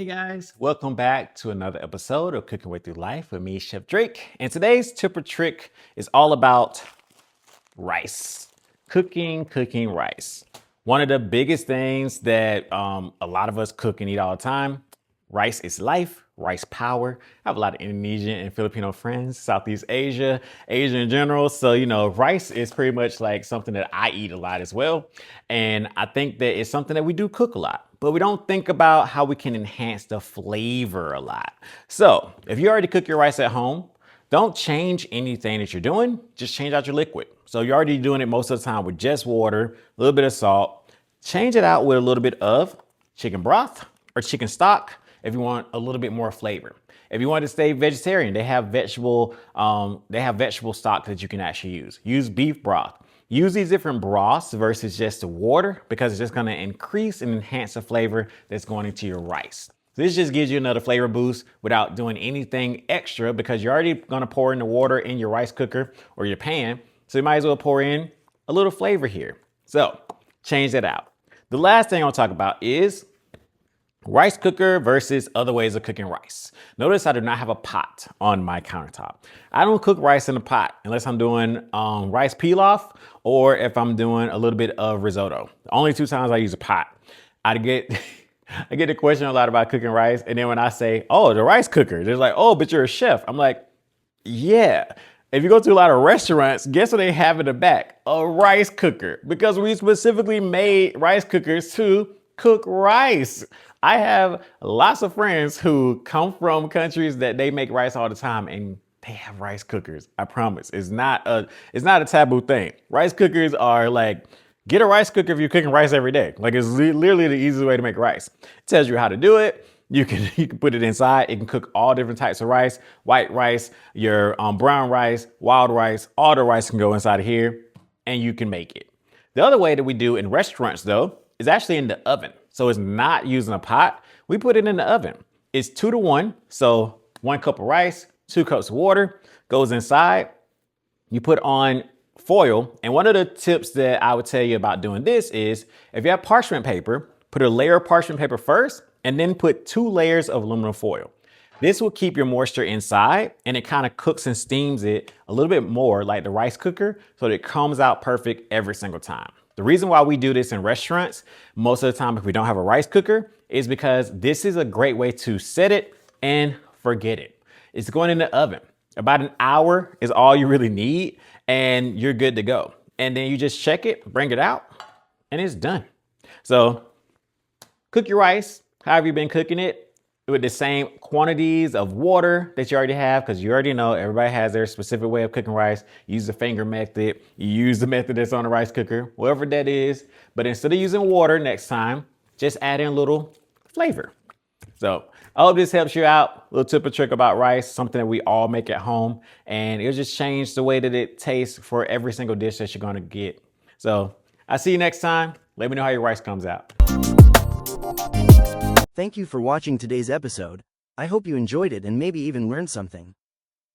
Hey guys, welcome back to another episode of Cooking Way Through Life with me, Chef Drake. And today's tip or trick is all about rice. Cooking rice. One of the biggest things that a lot of us cook and eat all the time. Rice is life, rice power. I have a lot of Indonesian and Filipino friends, Southeast Asia, Asia in general. So, rice is pretty much like something that I eat a lot as well. And I think that it's something that we do cook a lot, but we don't think about how we can enhance the flavor a lot. So if you already cook your rice at home, don't change anything that you're doing, just change out your liquid. So you're already doing it most of the time with just water, a little bit of salt. Change it out with a little bit of chicken broth or chicken stock if you want a little bit more flavor. If you want to stay vegetarian, they have vegetable stock that you can actually use. Use beef broth. Use these different broths versus just the water because it's just going to increase and enhance the flavor that's going into your rice. This just gives you another flavor boost without doing anything extra because you're already going to pour in the water in your rice cooker or your pan. So you might as well pour in a little flavor here. So change that out. The last thing I'll talk about is rice cooker versus other ways of cooking rice. Notice I do not have a pot on my countertop. I don't cook rice in a pot unless I'm doing rice pilaf or if I'm doing a little bit of risotto. The only two times I use a pot. I get the question a lot about cooking rice. And then when I say, oh, the rice cooker, they're like, oh, but you're a chef. I'm like, yeah. If you go to a lot of restaurants, guess what they have in the back? A rice cooker, because we specifically made rice cookers to cook rice. I have lots of friends who come from countries that they make rice all the time and they have rice cookers. I promise. It's not a taboo thing. Rice cookers are like, get a rice cooker if you're cooking rice every day. Like it's literally the easiest way to make rice. It tells you how to do it. You can put it inside. It can cook all different types of rice, white rice, your brown rice, wild rice, all the rice can go inside of here and you can make it. The other way that we do in restaurants though, is actually in the oven. So it's not using a pot. We put it in the oven. It's 2-to-1. So 1 cup of rice, 2 cups of water goes inside. You put on foil. And one of the tips that I would tell you about doing this is if you have parchment paper, put a layer of parchment paper first and then put 2 layers of aluminum foil. This will keep your moisture inside and it kind of cooks and steams it a little bit more like the rice cooker so that it comes out perfect every single time. The reason why we do this in restaurants most of the time if we don't have a rice cooker is because this is a great way to set it and forget it. It's going in the oven. About an hour is all you really need and you're good to go. And then you just check it, bring it out, and it's done. So cook your rice however you've been cooking it with the same quantities of water that you already have, because you already know everybody has their specific way of cooking rice. You use the finger method, you use the method that's on the rice cooker, whatever that is. But instead of using water next time, just add in a little flavor. So I hope this helps you out. A little tip or trick about rice, something that we all make at home. And it'll just change the way that it tastes for every single dish that you're gonna get. So I'll see you next time. Let me know how your rice comes out. Thank you for watching today's episode. I hope you enjoyed it and maybe even learned something.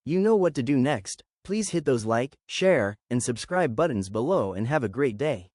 You know what to do next. Please hit those like, share, and subscribe buttons below and have a great day.